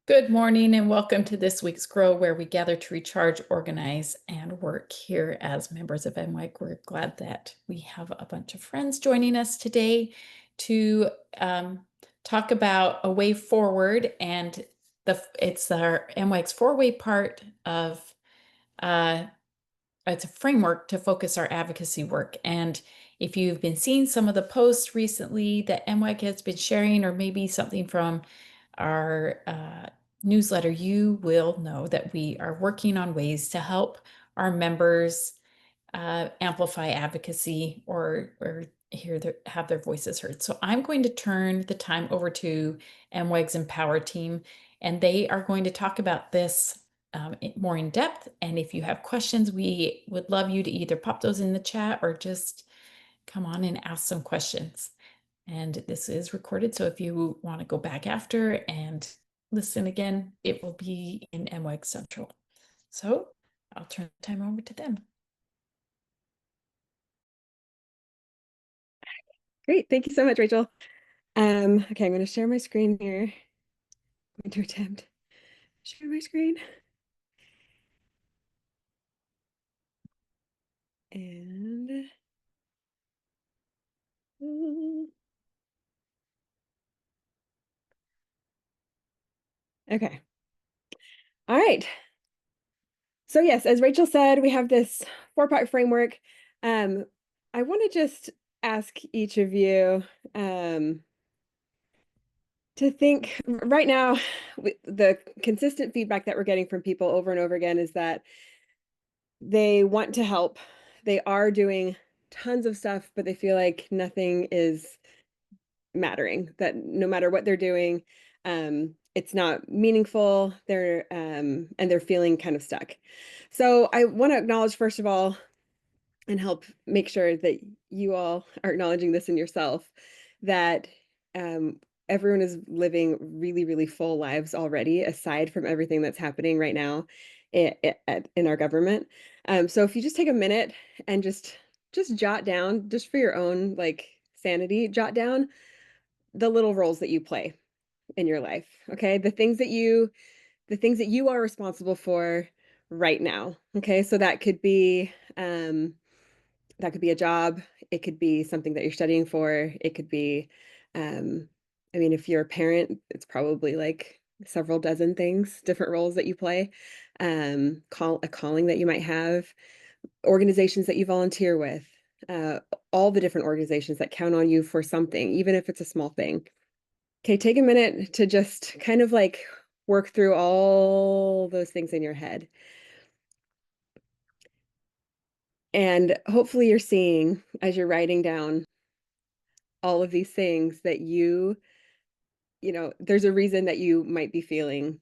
Good morning and welcome to this week's Grow, where we gather to recharge, organize, and work here as members of MWIC. We're glad that we have a bunch of friends joining us today to talk about a way forward, and it's our MWIC's four-way part of it's a framework to focus our advocacy work. And if you've been seeing some of the posts recently that MWIC has been sharing, or maybe something from our newsletter, you will know that we are working on ways to help our members amplify advocacy or have their voices heard. So I'm going to turn the time over to MWEG's Empower team, and they are going to talk about this more in depth. And if you have questions, we would love you to either pop those in the chat or just come on and ask some questions. And this is recorded, so if you want to go back after and listen again, it will be in MWEG Central. So I'll turn the time over to them. Great. Thank you so much, Rachel. Okay, I'm going to share my screen here. I'm going to attempt share my screen. And okay. All right. So yes, as Rachel said, we have this four-part framework. I want to just ask each of you to think right now. The consistent feedback that we're getting from people over and over again is that they want to help. They are doing tons of stuff, but they feel like nothing is mattering, that no matter what they're doing, it's not meaningful. And they're feeling kind of stuck. So I want to acknowledge, first of all, and help make sure that you all are acknowledging this in yourself, that everyone is living really, really full lives already, aside from everything that's happening right now in our government. So if you just take a minute and just jot down, just for your own sanity, jot down the little roles that you play in your life. Okay, the things that you are responsible for right now. Okay, so that could be a job. It could be something that you're studying for. It could be, I mean, if you're a parent, it's probably like several dozen things, different roles that you play. A calling that you might have, organizations that you volunteer with, uh, all the different organizations that count on you for something, even if it's a small thing. Okay, take a minute to just kind of work through all those things in your head. And hopefully you're seeing, as you're writing down all of these things, that there's a reason that you might be feeling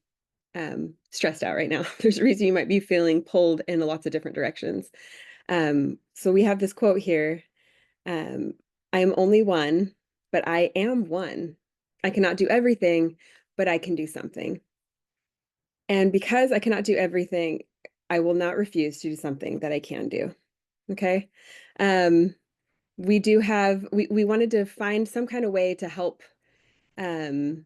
stressed out right now. There's a reason you might be feeling pulled in lots of different directions. So we have this quote here. I am only one, but I am one. I cannot do everything, but I can do something. And because I cannot do everything, I will not refuse to do something that I can do. Okay. We wanted to find some kind of way to help, a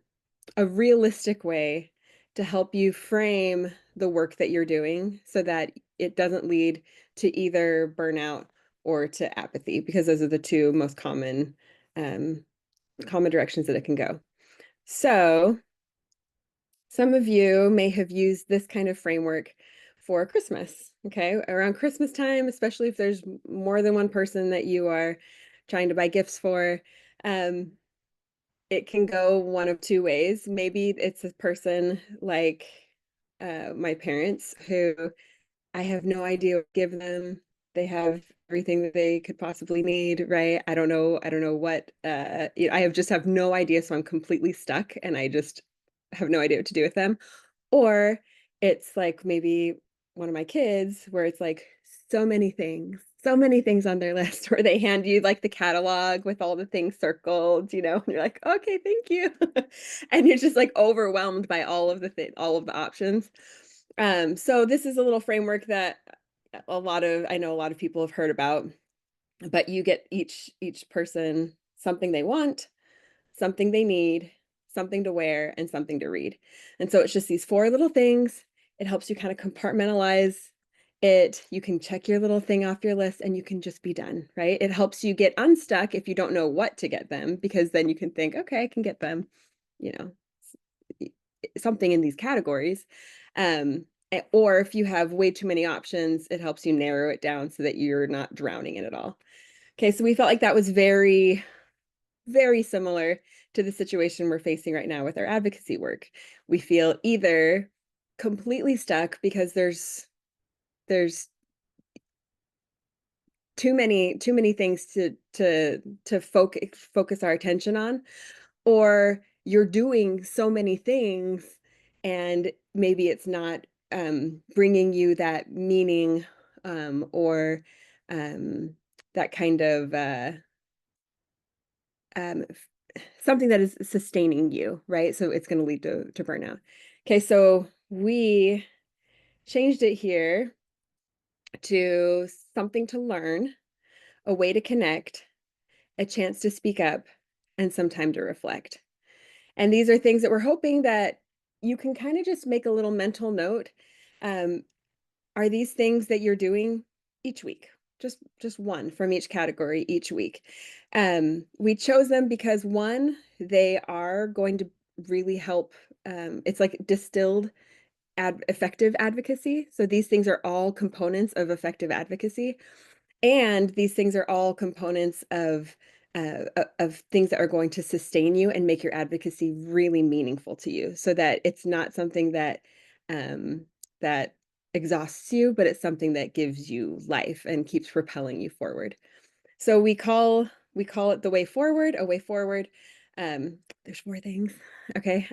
realistic way to help you frame the work that you're doing so that it doesn't lead to either burnout or to apathy, because those are the two most common directions that it can go. So some of you may have used this kind of framework for Christmas, okay? Around Christmas time, especially if there's more than one person that you are trying to buy gifts for, it can go one of two ways. Maybe it's a person like my parents, who I have no idea what to give them. They have everything that they could possibly need, right? I don't know what, I just have no idea. So I'm completely stuck and I just have no idea what to do with them. Or it's like maybe one of my kids, where it's like so many things on their list, where they hand you like the catalog with all the things circled, and you're like, okay, thank you. And you're just like overwhelmed by all of the options. So this is a little framework that I know a lot of people have heard about, but you get each person something they want, something they need, something to wear, and something to read. And so it's just these four little things. It helps you kind of compartmentalize it. You can check your little thing off your list and you can just be done, right? It helps you get unstuck if you don't know what to get them, because then you can think, okay, I can get them, you know, something in these categories. Or if you have way too many options, it helps you narrow it down so that you're not drowning in it all. Okay, so we felt like that was very, very similar to the situation we're facing right now with our advocacy work. We feel either completely stuck because there's too many things to focus our attention on, or you're doing so many things and maybe it's not bringing you that meaning, or um, that kind of um, something that is sustaining you, right? So it's going to lead to burnout. Okay, so we changed it here to something to learn, a way to connect, a chance to speak up, and some time to reflect. And these are things that we're hoping that you can kind of just make a little mental note. Um, are these things that you're doing each week? Just one from each category each week. We chose them because one, they are going to really help. It's like distilled effective advocacy. So these things are all components of effective advocacy. And these things are all components of things that are going to sustain you and make your advocacy really meaningful to you, so that it's not something um, that exhausts you, but it's something that gives you life and keeps propelling you forward. So we call it the way forward, a way forward. There's four things, okay?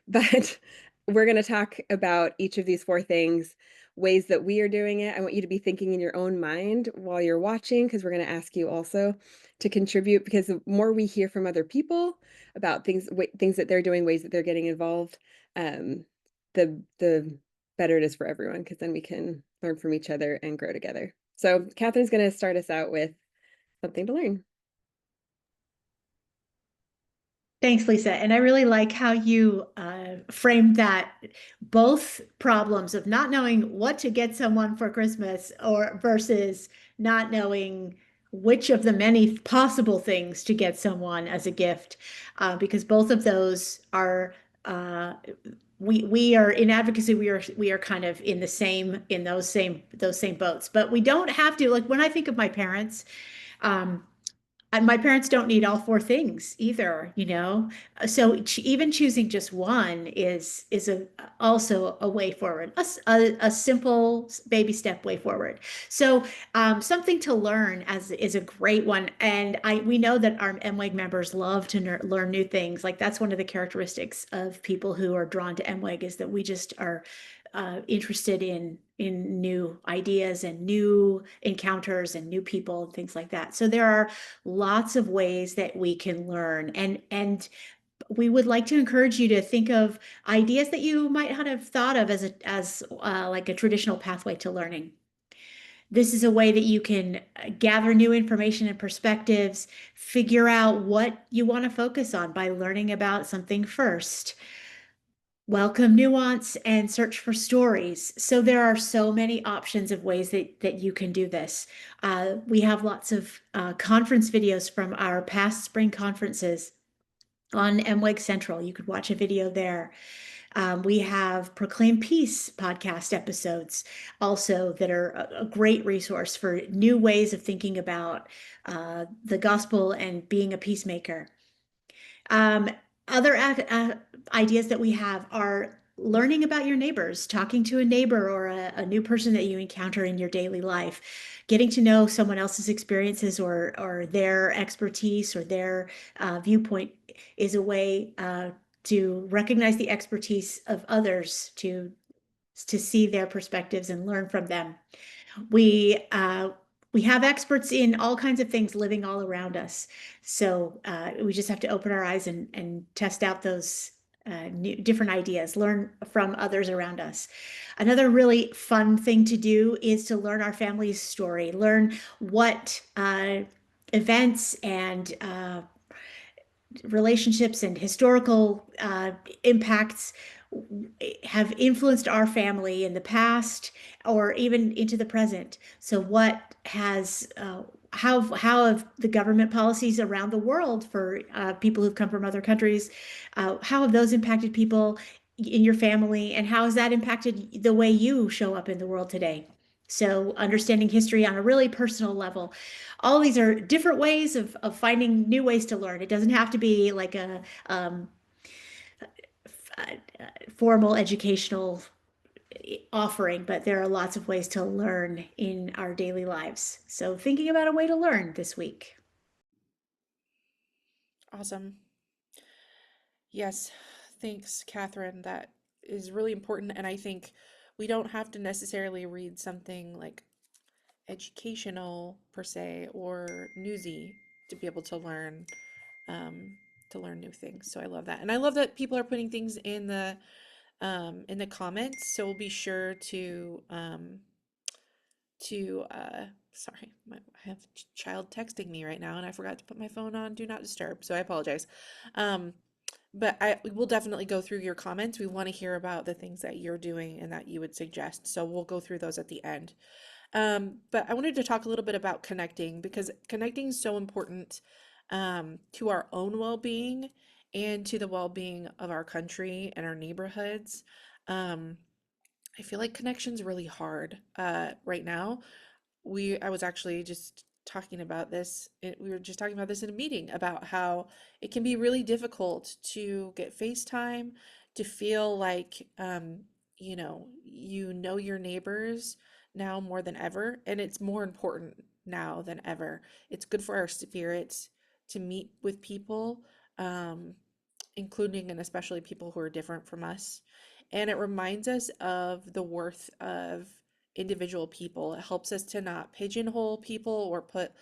But we're going to talk about each of these four things, ways that we are doing it. I want you to be thinking in your own mind while you're watching, because we're going to ask you also to contribute, because the more we hear from other people about things that they're doing, ways that they're getting involved, um, the better it is for everyone, because then we can learn from each other and grow together. So Catherine's going to start us out with something to learn. Thanks, Lisa. And I really like how you framed that both problems of not knowing what to get someone for Christmas or versus not knowing which of the many possible things to get someone as a gift, because both of those are uh, we are in advocacy. We are kind of in the same in those same boats, but we don't have to like when I think of my parents. Um, and my parents don't need all four things either. So even choosing just one is also a way forward, a simple baby step way forward. So something to learn as is a great one, and we know that our MWEG members love to learn new things. Like that's one of the characteristics of people who are drawn to MWEG is that we just are interested in new ideas and new encounters and new people and things like that. So there are lots of ways that we can learn, and we would like to encourage you to think of ideas that you might not have thought of as like a traditional pathway to learning. This is a way that you can gather new information and perspectives, figure out what you want to focus on by learning about something first, welcome nuance, and search for stories. So there are so many options of ways that you can do this. We have lots of conference videos from our past spring conferences on MWEG Central. You could watch a video there. We have Proclaim Peace podcast episodes also that are a great resource for new ways of thinking about the gospel and being a peacemaker. Um, other ideas that we have are learning about your neighbors, talking to a neighbor or a new person that you encounter in your daily life, getting to know someone else's experiences or their expertise or their viewpoint is a way to recognize the expertise of others, to see their perspectives and learn from them. We uh, we have experts in all kinds of things living all around us. So we just have to open our eyes and test out those different ideas, learn from others around us. Another really fun thing to do is to learn our family's story, learn what events and relationships and historical impacts have influenced our family in the past or even into the present. So what has how have the government policies around the world for people who've come from other countries, how have those impacted people in your family, and how has that impacted the way you show up in the world today? So understanding history on a really personal level. All these are different ways of finding new ways to learn. It doesn't have to be like a formal educational offering, but there are lots of ways to learn in our daily lives. So thinking about a way to learn this week. Awesome. Yes. Thanks, Catherine. That is really important. And I think we don't have to necessarily read something like educational per se or newsy to be able um, to learn new things. So I love that. And I love that people are putting things in the comments. So we'll be sure to sorry, I have a child texting me right now and I forgot to put my phone on do not disturb, so I apologize. um but I we will definitely go through your comments. We want to hear about the things that you're doing and that you would suggest, so we'll go through those at the end. But I wanted to talk a little bit about connecting, because connecting is so important to our own well-being and to the well-being of our country and our neighborhoods. um I feel like connection's really hard right now. I was actually just talking about this. We were just talking about this in a meeting about how it can be really difficult to get FaceTime, to feel like you know your neighbors now more than ever, and it's more important now than ever. It's good for our spirits to meet with people, um, including and especially people who are different from us. And it reminds us of the worth of individual people. It helps us to not pigeonhole people or put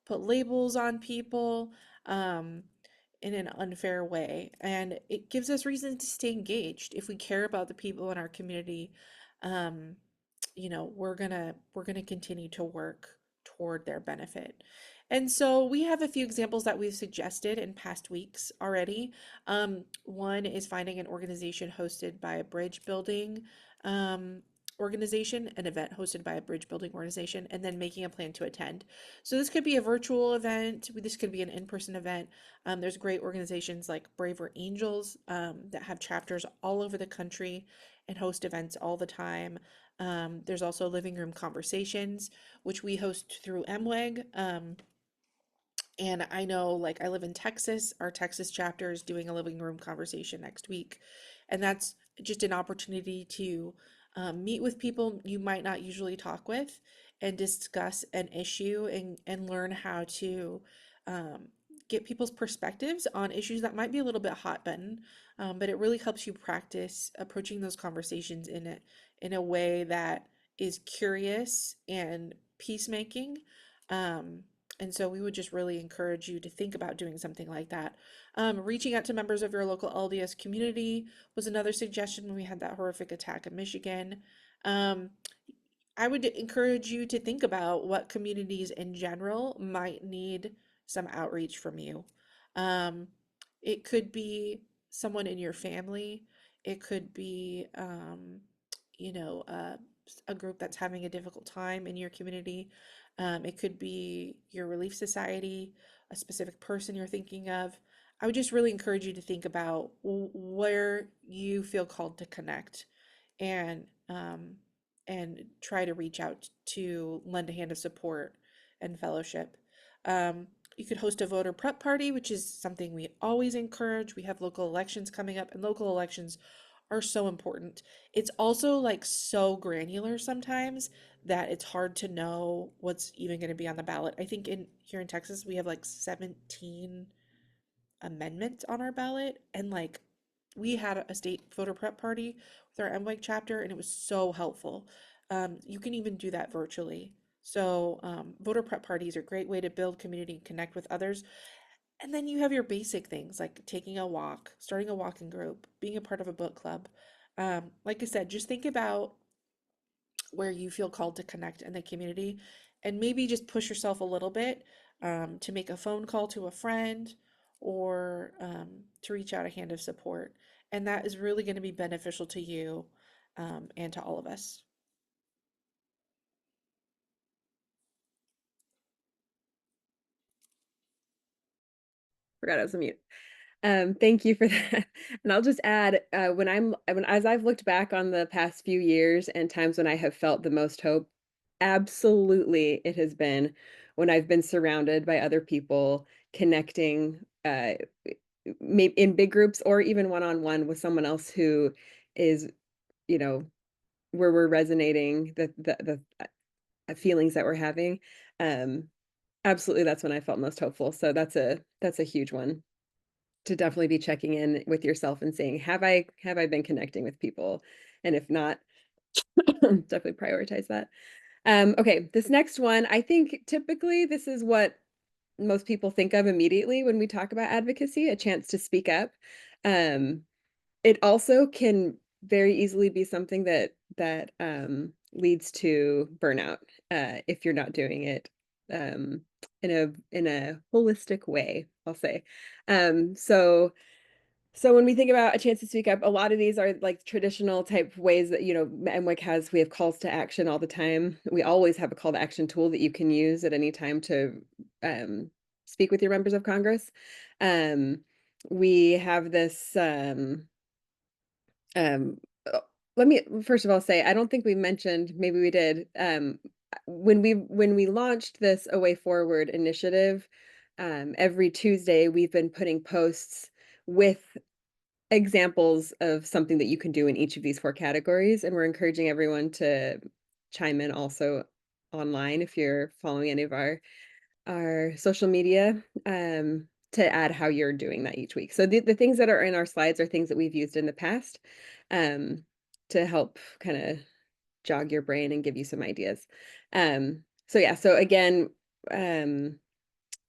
labels on people um, in an unfair way. And it gives us reason to stay engaged. If we care about the people in our community, um, we're gonna continue to work toward their benefit. And so we have a few examples that we've suggested in past weeks already. One is finding an organization hosted by a bridge building um, organization, an event hosted by a bridge building organization, and then making a plan to attend. So this could be a virtual event. This could be an in-person event. There's great organizations like Braver Angels that have chapters all over the country and host events all the time. There's also Living Room Conversations, which we host through MWEG. And I know, like, I live in Texas. Our Texas chapter is doing a living room conversation next week. And that's just an opportunity to meet with people you might not usually talk with and discuss an issue and learn how to um, get people's perspectives on issues that might be a little bit hot button. But it really helps you practice approaching those conversations in a way that is curious and peacemaking. Um, and so we would just really encourage you to think about doing something like that. Reaching out to members of your local LDS community was another suggestion when we had that horrific attack in Michigan. Um, I would encourage you to think about what communities in general might need some outreach from you. Um, it could be someone in your family. It could be, you know, uh, a group that's having a difficult time in your community. It could be your relief society, a specific person you're thinking of. I would just really encourage you to think about where you feel called to connect, and try to reach out to lend a hand of support and fellowship. You could host a voter prep party, which is something we always encourage. We have local elections coming up, and local elections are so important. It's also like so granular sometimes that it's hard to know what's even going to be on the ballot. I think in here in Texas we have like 17 amendments on our ballot, and like we had a state voter prep party with our MWEG chapter and it was so helpful. You can even do that virtually. So voter prep parties are a great way to build community and connect with others. And then you have your basic things like taking a walk, starting a walking group, being a part of a book club. Like I said, just think about where you feel called to connect in the community, and maybe just push yourself a little bit to make a phone call to a friend or to reach out a hand of support. And that is really going to be beneficial to you and to all of us. Forgot I was on mute. Thank you for that. And I'll just add, as I've looked back on the past few years and times when I have felt the most hope, absolutely it has been when I've been surrounded by other people connecting, maybe in big groups or even one-on-one with someone else who is, you know, where we're resonating the feelings that we're having. Um, Absolutely, that's when I felt most hopeful. So that's a huge one to definitely be checking in with yourself and saying, have I been connecting with people? And if not, definitely prioritize that. Okay, this next one, I think typically this is what most people think of immediately when we talk about advocacy, a chance to speak up. Um, it also can very easily be something that leads to burnout if you're not doing it um, in a holistic way, I'll say. So when we think about a chance to speak up, a lot of these are like traditional type ways that, MWIC has, we have calls to action all the time. We always have a call to action tool that you can use at any time to speak with your members of Congress. Um, we have this, um, uh, let me first of all say, I don't think we mentioned, maybe we did, when we launched this A Way Forward initiative, every Tuesday we've been putting posts with examples of something that you can do in each of these 4 categories, and we're encouraging everyone to chime in also online if you're following any of our social media, to add how you're doing that each week. So the things that are in our slides are things that we've used in the past, um, to help kinda jog your brain and give you some ideas. So yeah, so again, um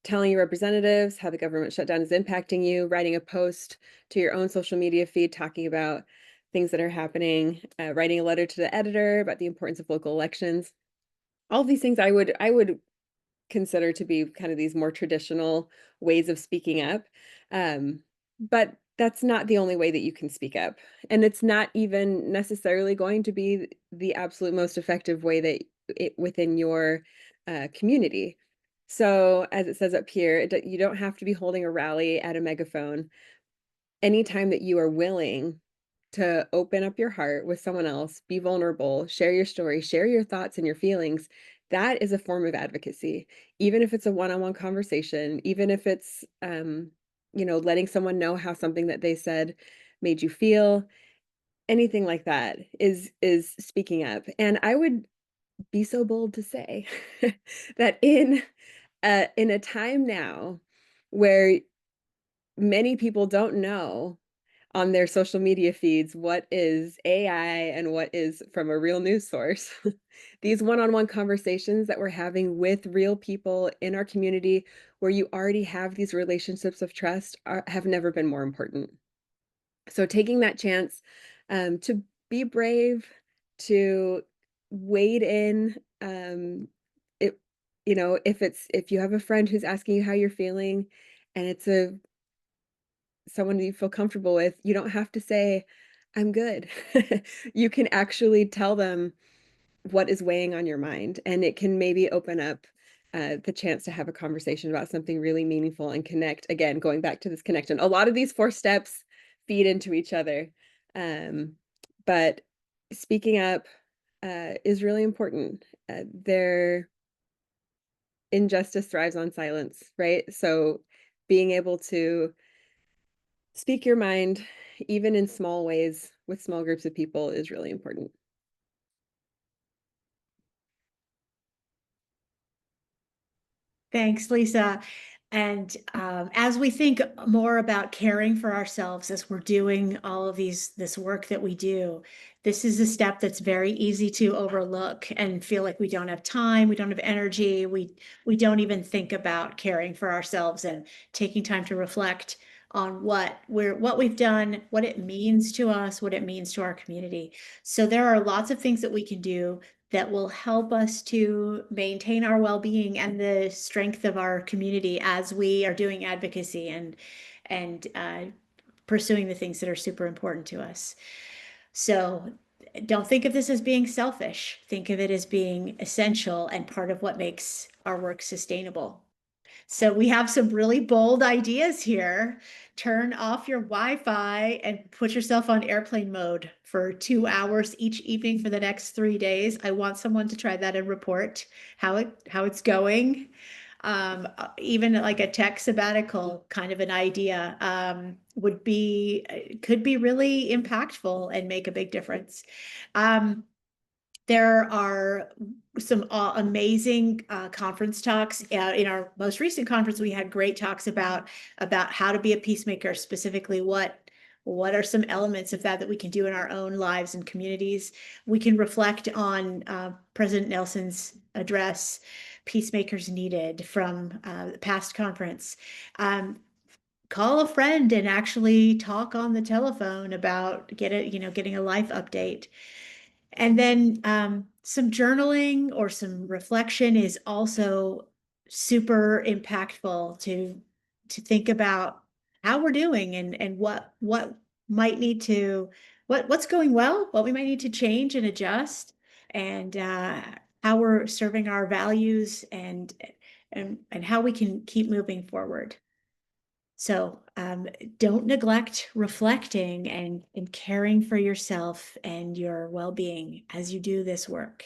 telling your representatives how the government shutdown is impacting you, writing a post to your own social media feed talking about things that are happening, writing a letter to the editor about the importance of local elections. All of these things I would consider to be kind of these more traditional ways of speaking up. But that's not the only way that you can speak up. And it's not even necessarily going to be the absolute most effective way that within your community. So, as it says up here, you don't have to be holding a rally at a megaphone. Anytime that you are willing to open up your heart with someone else, be vulnerable, share your story, share your thoughts and your feelings, that is a form of advocacy. Even if it's a one-on-one conversation, even if it's letting someone know how something that they said made you feel, anything like that is speaking up. And I would be so bold to say that in a time now where many people don't know on their social media feeds what is AI and what is from a real news source. These one-on-one conversations that we're having with real people in our community where you already have these relationships of trust have never been more important. So taking that chance to be brave, to wade in, it, if you have a friend who's asking you how you're feeling and it's someone you feel comfortable with, you don't have to say, I'm good. You can actually tell them what is weighing on your mind, and it can maybe open up the chance to have a conversation about something really meaningful and connect. Again, going back to this connection, a lot of these 4 steps feed into each other. Um, but speaking up is really important. Their injustice thrives on silence, right? So being able to speak your mind, even in small ways with small groups of people, is really important. Thanks, Lisa. And as we think more about caring for ourselves as we're doing all of this work that we do, this is a step that's very easy to overlook and feel like we don't have time, we don't have energy, we don't even think about caring for ourselves and taking time to reflect on what we've done, what it means to us, what it means to our community. So there are lots of things that we can do that will help us to maintain our well-being and the strength of our community as we are doing advocacy and pursuing the things that are super important to us. So don't think of this as being selfish. Think of it as being essential and part of what makes our work sustainable. So we have some really bold ideas here. Turn off your Wi-Fi and put yourself on airplane mode for 2 hours each evening for the next 3 days. I want someone to try that and report how it's going. Even like a tech sabbatical kind of an idea could be really impactful and make a big difference. There are some amazing conference talks. In our most recent conference, we had great talks about how to be a peacemaker, specifically what are some elements of that we can do in our own lives and communities. We can reflect on President Nelson's address, Peacemakers Needed, from the past conference. Call a friend and actually talk on the telephone about getting a life update. And then some journaling or some reflection is also super impactful to think about how we're doing and what might need to what's going well, what we might need to change and adjust, and how we're serving our values and how we can keep moving forward. So don't neglect reflecting and caring for yourself and your well-being as you do this work.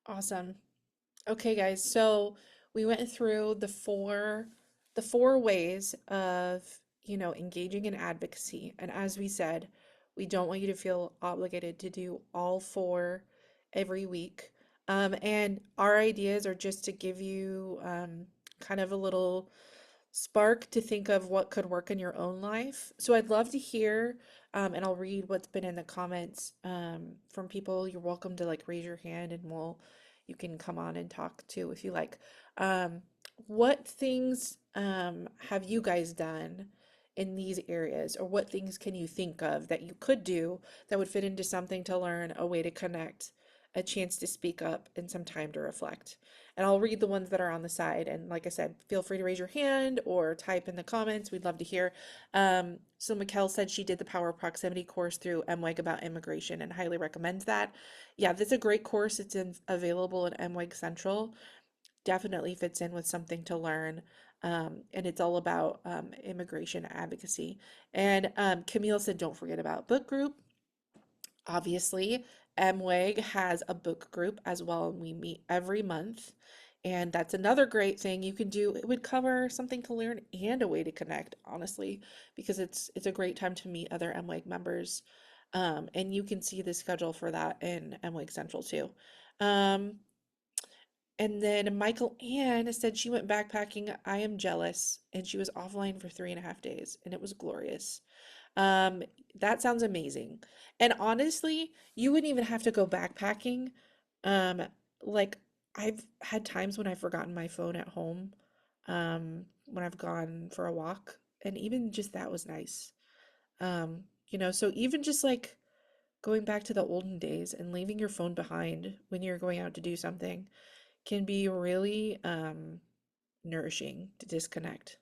Awesome. Okay, guys, so we went through the four ways of, engaging in advocacy. And as we said, we don't want you to feel obligated to do all four every week. And our ideas are just to give you kind of a little spark to think of what could work in your own life. So I'd love to hear, and I'll read what's been in the comments from people. You're welcome to like raise your hand and you can come on and talk too if you like. What things have you guys done in these areas, or what things can you think of that you could do that would fit into something to learn, a way to connect, a chance to speak up, and some time to reflect? And I'll read the ones that are on the side. And like I said, feel free to raise your hand or type in the comments. We'd love to hear. So Mikkel said she did the Power of Proximity course through MWEG about immigration and highly recommends that. Yeah, that's a great course. It's available in MWEG Central. Definitely fits in with something to learn. And it's all about immigration advocacy. And Camille said, don't forget about book group. Obviously, MWEG has a book group as well, and we meet every month. And that's another great thing you can do. It would cover something to learn and a way to connect, honestly, because it's a great time to meet other MWEG members. And you can see the schedule for that in MWEG Central too. Um, and then Michael Ann said she went backpacking. I am jealous. And she was offline for 3.5 days, and it was glorious. Um, that sounds amazing. And honestly, you wouldn't even have to go backpacking. Um, like I've had times when I've forgotten my phone at home, when I've gone for a walk, and even just that was nice. So even just like going back to the olden days and leaving your phone behind when you're going out to do something can be really nourishing to disconnect.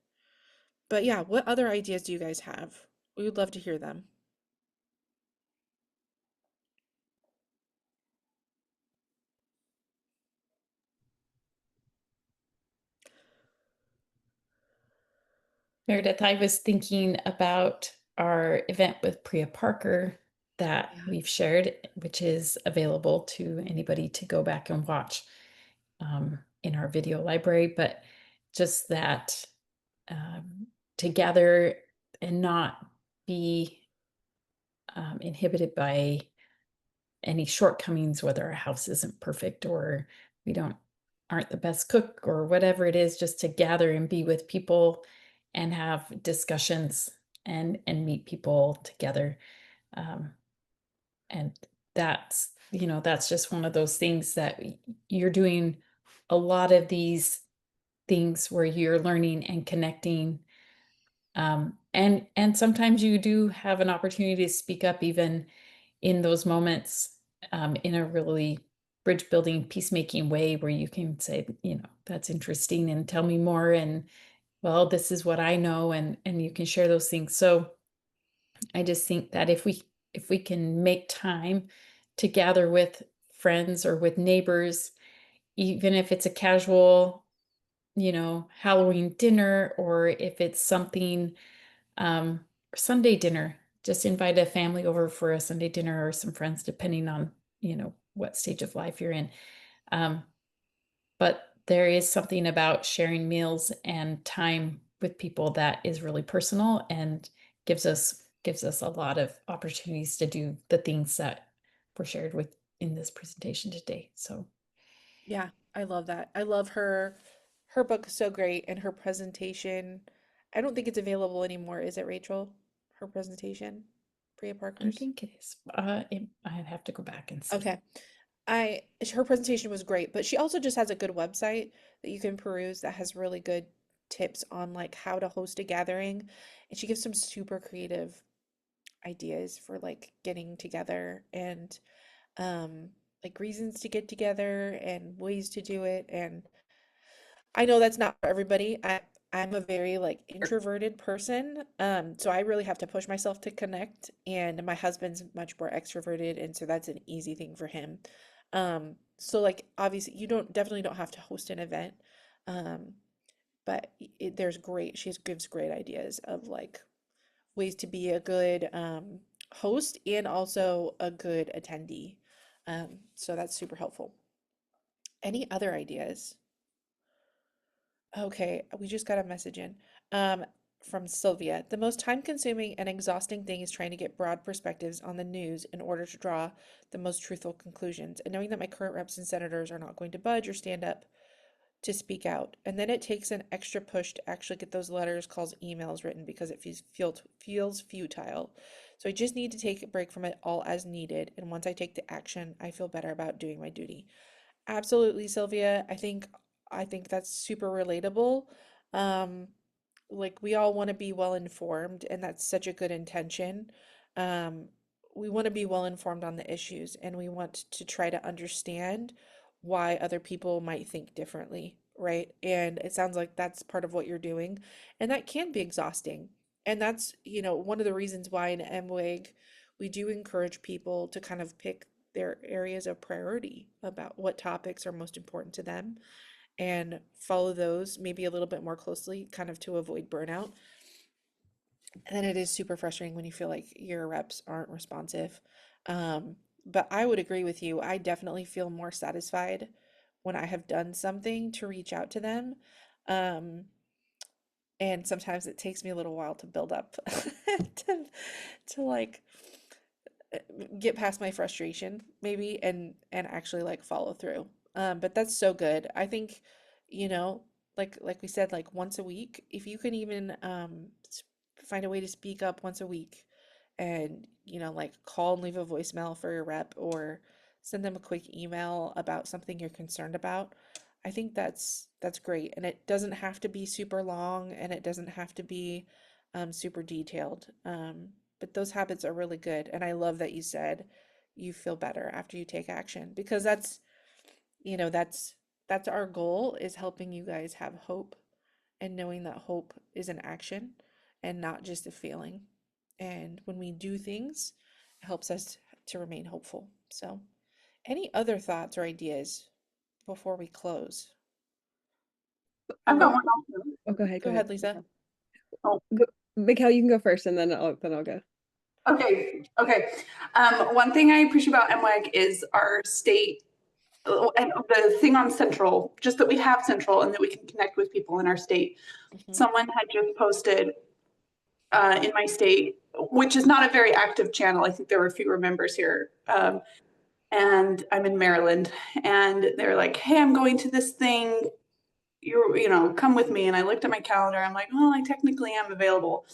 But yeah, what other ideas do you guys have? We would love to hear them. Meredith, I was thinking about our event with Priya Parker that Yeah. we've shared, which is available to anybody to go back and watch in our video library. But just that to gather and not be inhibited by any shortcomings, whether our house isn't perfect or we aren't the best cook or whatever it is, just to gather and be with people and have discussions and meet people together. Um, and that's just one of those things that you're doing a lot of these things where you're learning and connecting. And sometimes you do have an opportunity to speak up even in those moments, in a really bridge building, peacemaking way where you can say, that's interesting and tell me more. And well, this is what I know, and you can share those things. So I just think that if we can make time to gather with friends or with neighbors, even if it's a casual, Halloween dinner, or if it's something, Sunday dinner, just invite a family over for a Sunday dinner or some friends, depending on, what stage of life you're in. Um, but there is something about sharing meals and time with people that is really personal and gives us a lot of opportunities to do the things that were shared with in this presentation today. So Yeah, I love that. I love her book is so great and her presentation. I don't think it's available anymore, is it, Rachel? Her presentation, Priya I Parker's. think it is. I'd have to go back and see. Okay. Her presentation was great, but she also just has a good website that you can peruse that has really good tips on like how to host a gathering. And she gives some super creative ideas for like getting together and um like reasons to get together and ways to do it. And I know that's not for everybody. I'm a very like introverted person. So I really have to push myself to connect, and my husband's much more extroverted, and so that's an easy thing for him. So like obviously you definitely don't have to host an event. Um, but she gives great ideas of like ways to be a good host and also a good attendee. So that's super helpful. Any other ideas? Okay, we just got a message in from Sylvia. The most time-consuming and exhausting thing is trying to get broad perspectives on the news in order to draw the most truthful conclusions, and knowing that my current reps and senators are not going to budge or stand up to speak out. And then it takes an extra push to actually get those letters, calls, emails written because it feels futile. So I just need to take a break from it all as needed, and once I take the action, I feel better about doing my duty. Absolutely, Sylvia. I think that's super relatable. Um, like we all want to be well informed, and that's such a good intention. Um, we want to be well informed on the issues, and we want to try to understand why other people might think differently, right? And it sounds like that's part of what you're doing, and that can be exhausting. And that's, one of the reasons why in MWIG we do encourage people to kind of pick their areas of priority about what topics are most important to them and follow those maybe a little bit more closely, kind of to avoid burnout. And then it is super frustrating when you feel like your reps aren't responsive. But I would agree with you. I definitely feel more satisfied when I have done something to reach out to them. Um, and sometimes it takes me a little while to build up to, to like get past my frustration maybe and actually like follow through. But that's so good. I think, you know, like we said, like once a week, if you can even find a way to speak up once a week and, like call and leave a voicemail for your rep or send them a quick email about something you're concerned about. I think that's great. And it doesn't have to be super long and it doesn't have to be super detailed. But those habits are really good. And I love that you said you feel better after you take action because that's our goal is helping you guys have hope and knowing that hope is an action and not just a feeling. And when we do things, it helps us to remain hopeful. So, any other thoughts or ideas before we close? I've got Oh, one also. Oh, go ahead. go ahead, Lisa. Oh, Mikhail, you can go first, and then I'll go. okay. One thing I appreciate about MWAG is our state and the thing on Central, just that we have Central and that we can connect with people in our state. Mhm. Someone had just posted in my state, which is not a very active channel. I think there were fewer members here. And I'm in Maryland, and they're like, "Hey, I'm going to this thing. Come with me." And I looked at my calendar. I'm like, "Well, I technically am available."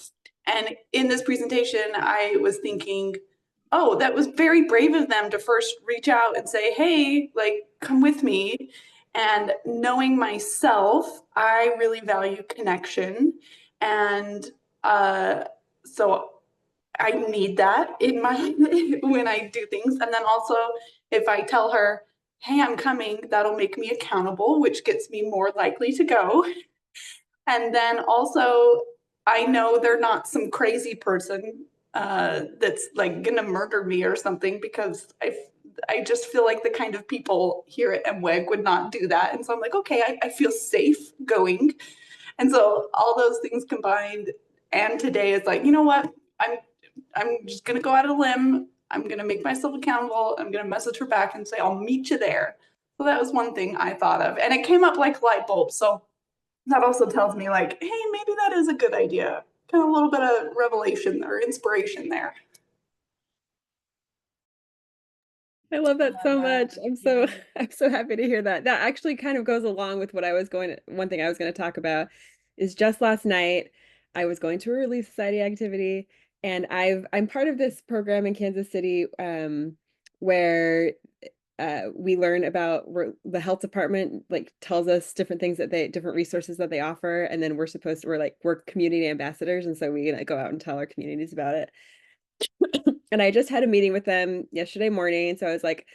And in this presentation, I was thinking, oh, that was very brave of them to first reach out and say, "Hey, like, come with me." And knowing myself, I really value connection. And so I need that in my when I do things. And then also, if I tell her, hey, I'm coming, that'll make me accountable, which gets me more likely to go. And then also, I know they're not some crazy person that's like gonna murder me or something, because I just feel like the kind of people here at MWEG would not do that. And so I'm like, okay, I feel safe going. And so all those things combined, and today is like, you know what? I'm just gonna go out on a limb. I'm gonna make myself accountable. I'm gonna message her back and say, I'll meet you there. So that was one thing I thought of. And it came up like light bulb. So that also tells me like, hey, maybe that is a good idea. Kind of a little bit of revelation or inspiration there. I love that so much. Yeah. I'm so happy to hear that. That actually kind of goes along with what I was going to, one thing I was going to talk about is just last night I was going to a Relief Society activity, and I'm part of this program in Kansas City where we learn about the health department like tells us different things that different resources that they offer, and then we're community ambassadors, and so we go out and tell our communities about it. And I just had a meeting with them yesterday morning, and so I was like,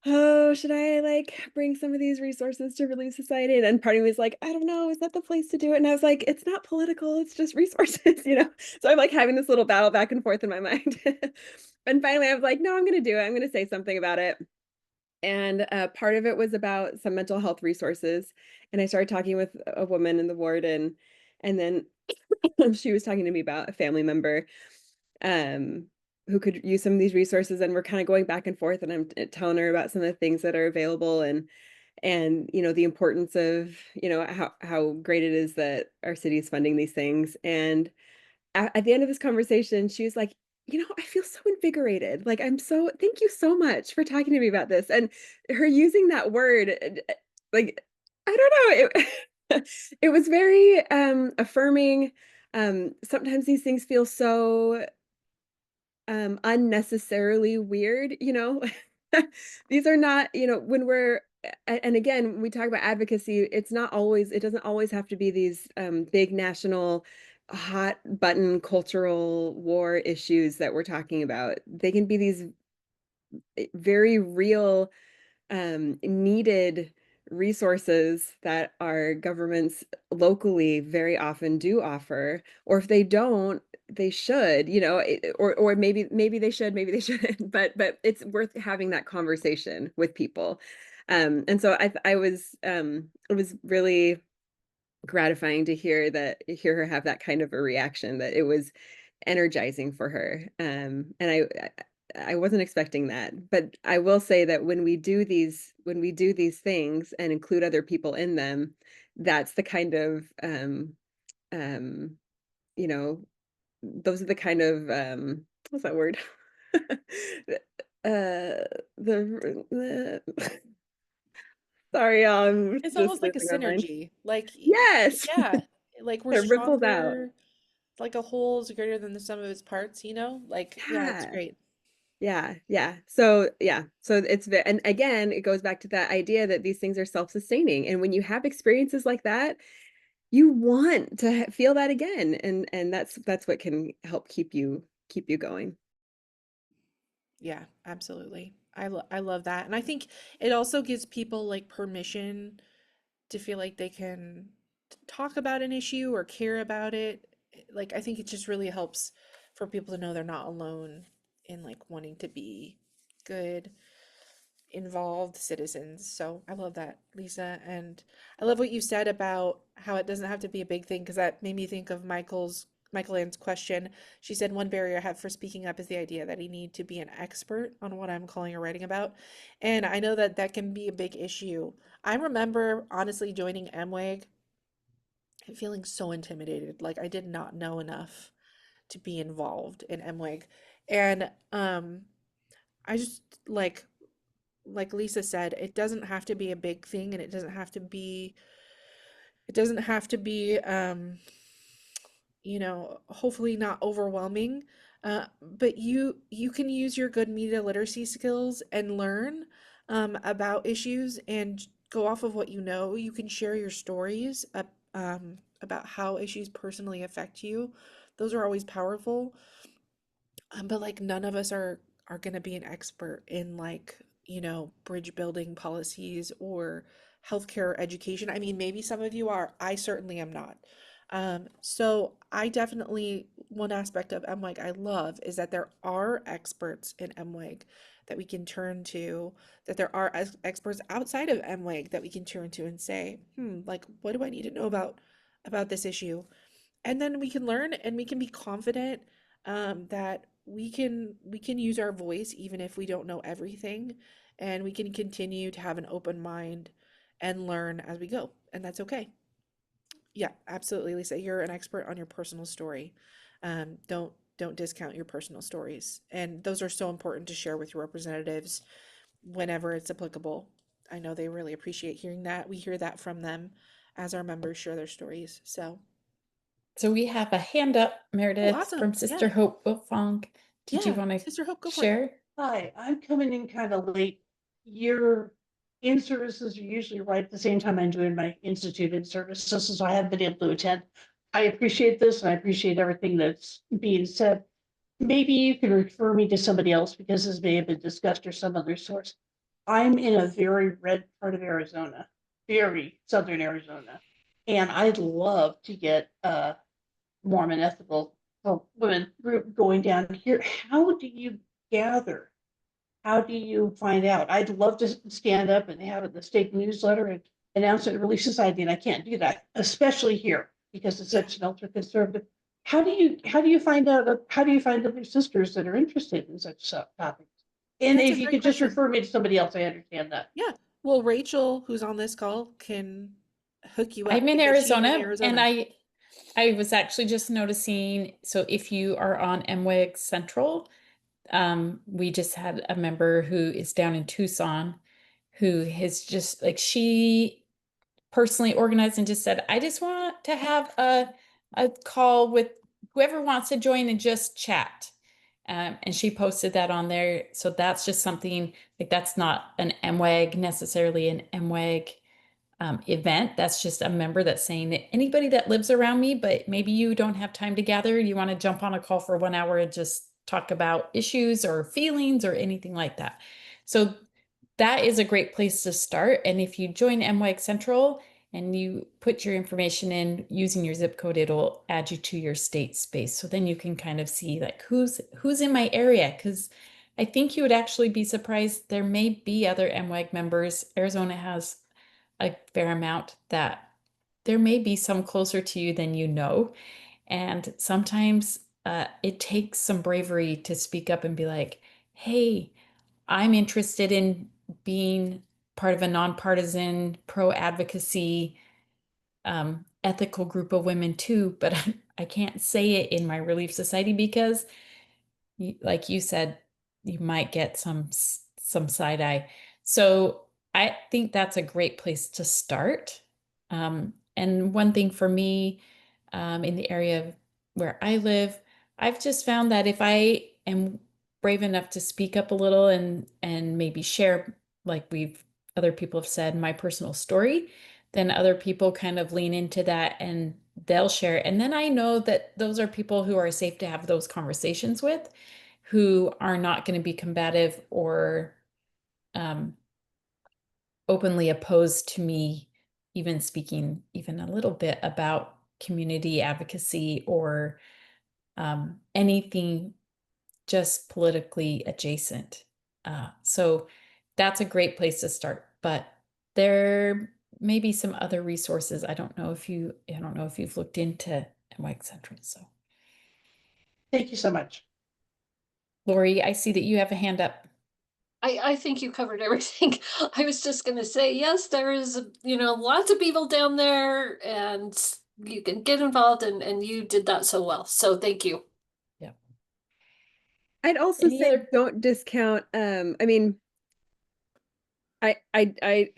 oh, should I like bring some of these resources to Relief Society? And part of me was like, I don't know, is that the place to do it? And I was like, it's not political, it's just resources, you know? So I'm like having this little battle back and forth in my mind. And finally I was like, no, I'm gonna do it. I'm gonna say something about it. And part of it was about some mental health resources. And I started talking with a woman in the ward, and then she was talking to me about a family member um, who could use some of these resources, and we're kind of going back and forth, and I'm telling her about some of the things that are available, and you know the importance of how great it is that our city is funding these things. And at the end of this conversation, she was like, I feel so invigorated. Like, thank you so much for talking to me about this. And her using that word, like, I don't know, it was very affirming. Sometimes these things feel so unnecessarily weird, These are not, when and again, we talk about advocacy, it doesn't always have to be these big national hot button cultural war issues that we're talking about. They can be these very real needed resources that our governments locally very often do offer, or if they don't, they should, or maybe they should, maybe they shouldn't, but it's worth having that conversation with people. And so I was it was really gratifying to hear her have that kind of a reaction, that it was energizing for her. And I wasn't expecting that, but I will say that when we do these things and include other people in them, that's the kind of um, you know, those are the kind of what's that word? The sorry, y'all, I'm It's just almost like a losing my mind. synergy. Like, Yes, yeah, like we're it ripples out. stronger, like a whole is greater than the sum of its parts, you know? Like, yeah, it's Yeah. great. Yeah, yeah. So, yeah. So and again, it goes back to that idea that these things are self-sustaining. And when you have experiences like that, you want to feel that again. And that's what can help keep you going. Yeah, absolutely. I love that. And I think it also gives people like permission to feel like they can talk about an issue or care about it. Like, I think it just really helps for people to know they're not alone in like wanting to be good, involved citizens. So I love that, Lisa. And I love what you said about how it doesn't have to be a big thing, because that made me think of Michael Ann's question. She said one barrier I have for speaking up is the idea that I need to be an expert on what I'm calling or writing about. And I know that that can be a big issue. I remember honestly joining MWAG and feeling so intimidated. Like I did not know enough to be involved in MWAG. And I just like Lisa said, it doesn't have to be a big thing, and it doesn't have to be hopefully not overwhelming. But you can use your good media literacy skills and learn about issues and go off of what you know. You can share your stories about how issues personally affect you. Those are always powerful. But like none of us are going to be an expert in like, bridge building policies or healthcare education. I mean, maybe some of you are. I certainly am not. So I definitely, one aspect of MWEG I love is that there are experts in MWEG that we can turn to, that there are experts outside of MWEG that we can turn to and say, like, what do I need to know about this issue? And then we can learn and we can be confident that we can use our voice even if we don't know everything, and we can continue to have an open mind and learn as we go, and that's okay. Yeah, absolutely, Lisa. You're an expert on your personal story. Don't discount your personal stories, and those are so important to share with your representatives whenever it's applicable. I know they really appreciate hearing that. We hear that from them as our members share their stories. So we have a hand up, Oh, Meredith, awesome. from Sister Yeah. Hope Wilfong. Did you Yeah. want to Sister Hope, go for it. share? Hi, I'm coming in kind of late. Your in-services are usually right at the same time I'm doing my institute in-services, so I haven't been able to attend. I appreciate this and I appreciate everything that's being said. Maybe you can refer me to somebody else because this may have been discussed or some other source. I'm in a very red part of Arizona, very southern Arizona, and I'd love to get Mormon ethical women group going down here. How do you gather? How do you find out? I'd love to stand up and have it in the state newsletter and announce it at Relief Society, and I can't do that, especially here because it's Yeah. such an ultra conservative. How do you find out? How do you find other sisters that are interested in such topics? And That's a if you great could just question. refer me to somebody else, I understand that. Yeah. Well, Rachel, who's on this call, can hook you I'm up in because she's in Arizona, and Arizona. I was actually just noticing, so if you are on MWIG Central, we just had a member who is down in Tucson who has just like she personally organized and just said, I just want to have a call with whoever wants to join and just chat. And she posted that on there. So that's just something like that's not an MWAG necessarily an MWAG event. That's just a member that's saying that anybody that lives around me, but maybe you don't have time to gather, you want to jump on a call for 1 hour and just talk about issues or feelings or anything like that. So that is a great place to start. And if you join MWAG Central and you put your information in using your zip code, it'll add you to your state space. So then you can kind of see like who's in my area. Because I think you would actually be surprised. There may be other MWAG members. Arizona has a fair amount that there may be some closer to you than you know. And sometimes it takes some bravery to speak up and be like, hey, I'm interested in being part of a nonpartisan pro advocacy ethical group of women too, but I can't say it in my Relief Society because like you said, you might get some side eye. So I think that's a great place to start. And one thing for me, in the area where I live, I've just found that if I am brave enough to speak up a little and maybe share, like we've other people have said, my personal story, then other people kind of lean into that and they'll share. And then I know that those are people who are safe to have those conversations with, who are not going to be combative or um, openly opposed to me even speaking even a little bit about community advocacy or anything just politically adjacent. So that's a great place to start. But there may be some other resources. I don't know if you've looked into MWAG Central. So Thank you so much. Lori, I see that you have a hand up. I think you covered everything. I was just gonna say, yes, there is, lots of people down there and you can get involved and you did that so well. So thank you. Yeah. I'd also Any say other? don't discount, I mean, I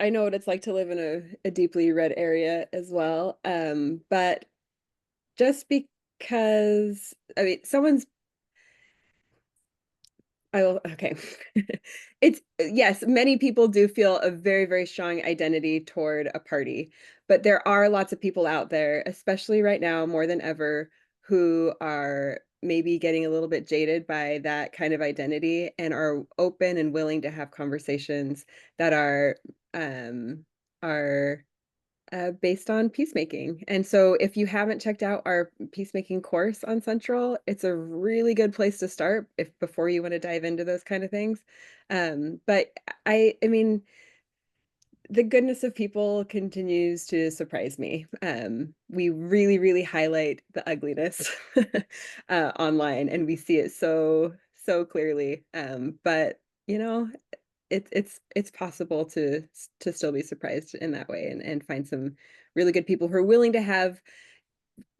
know what it's like to live in a deeply red area as well. But just because, I mean, Okay. It's yes, many people do feel a very, very strong identity toward a party, but there are lots of people out there, especially right now more than ever, who are maybe getting a little bit jaded by that kind of identity and are open and willing to have conversations that um are based on peacemaking. And so if you haven't checked out our peacemaking course on Central, it's a really good place to start if before you want to dive into those kind of things. But I mean, the goodness of people continues to surprise me. We really, really highlight the ugliness online, and we see it so, so clearly. But you know, it's possible to still be surprised in that way and find some really good people who are willing to have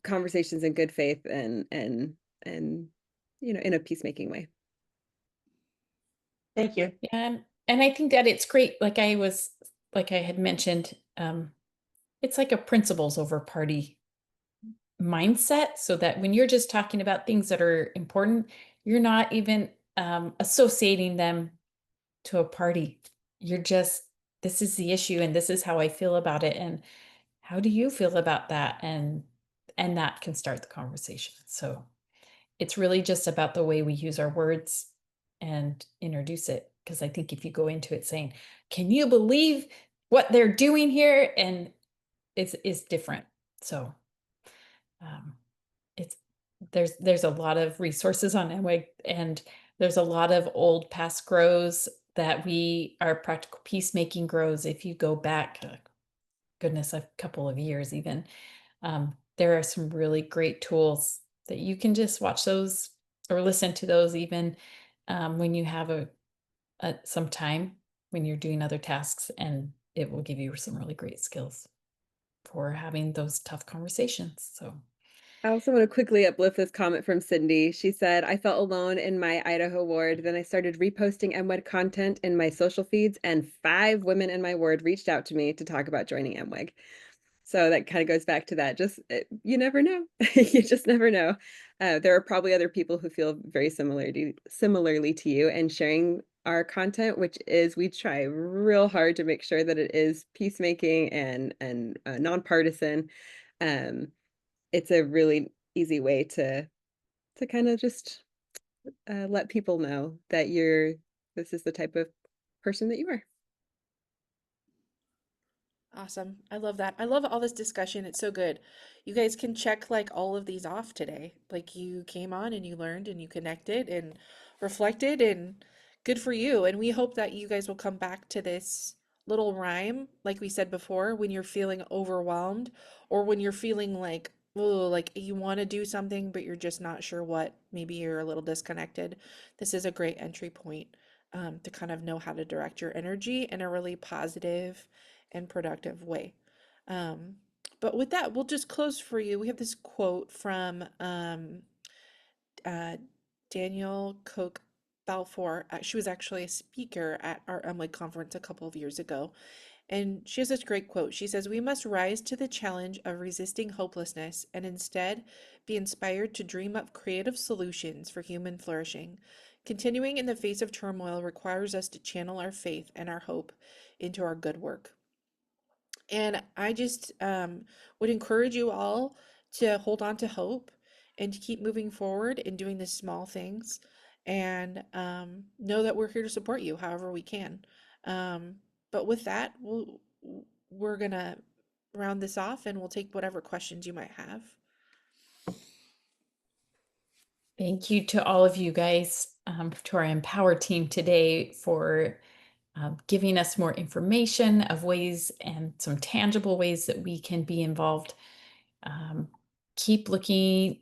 conversations in good faith and in a peacemaking way. Thank you. And I think that it's great. Like I had mentioned, it's like a principles over party mindset, so that when you're just talking about things that are important, you're not even associating them to a party. You're just, this is the issue and this is how I feel about it. And how do you feel about that? And that can start the conversation. So it's really just about the way we use our words and introduce it. Because I think if you go into it saying, can you believe what they're doing here? And it's different. So um, it's there's a lot of resources on Amway, and there's a lot of old past grows that we are practical peacemaking grows. If you go back, goodness, a couple of years even, there are some really great tools that you can just watch those or listen to those even when you have some time when you're doing other tasks, and it will give you some really great skills for having those tough conversations. So I also want to quickly uplift this comment from Cindy. She said, I felt alone in my Idaho ward. Then I started reposting MWED content in my social feeds, and 5 women in my ward reached out to me to talk about joining MWEG. So that kind of goes back to that. Just you never know. You just never know. There are probably other people who feel very similarly to you and sharing our content, which is we try real hard to make sure that it is peacemaking and nonpartisan. Um, it's a really easy way to kind of just let people know that this is the type of person that you are. Awesome. I love that. I love all this discussion. It's so good. You guys can check like all of these off today. Like you came on and you learned and you connected and reflected, and good for you. And we hope that you guys will come back to this little rhyme, like we said before, when you're feeling overwhelmed or when you're feeling like, oh, like you want to do something, but you're just not sure what. Maybe you're a little disconnected. This is a great entry point to kind of know how to direct your energy in a really positive and productive way. Um, but with that, we'll just close for you. We have this quote from uh, Daniel Koch Balfour. She was actually a speaker at our Umweg conference a couple of years ago. And she has this great quote. She says, we must rise to the challenge of resisting hopelessness and instead be inspired to dream up creative solutions for human flourishing. Continuing in the face of turmoil requires us to channel our faith and our hope into our good work. And I just would encourage you all to hold on to hope and to keep moving forward and doing the small things, and know that we're here to support you however we can. Um, but with that, we're gonna round this off and we'll take whatever questions you might have. thank you to all of you guys, to our Empower team today for giving us more information of ways and some tangible ways that we can be involved. Um,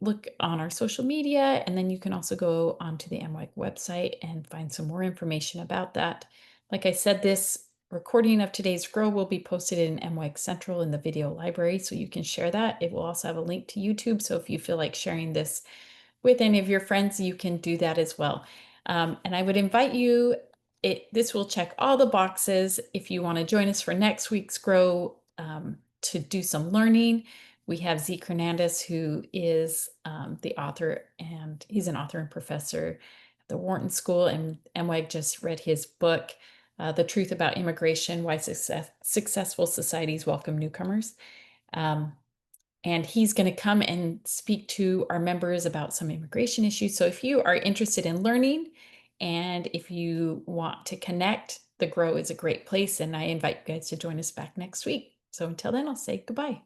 look on our social media, and then you can also go onto the MWIC website and find some more information about that. Like I said, this recording of today's Grow will be posted in MWIC Central in the video library, so you can share that. It will also have a link to YouTube, so if you feel like sharing this with any of your friends, you can do that as well. And I would invite you, this will check all the boxes. If you want to join us for next week's Grow to do some learning, we have Zeke Hernandez, who is the author, and he's an author and professor the Wharton School, and MWAG just read his book, The Truth About Immigration: Why Successful Societies Welcome Newcomers. And he's going to come and speak to our members about some immigration issues. So if you are interested in learning and if you want to connect, the Grow is a great place. And I invite you guys to join us back next week. So until then, I'll say goodbye.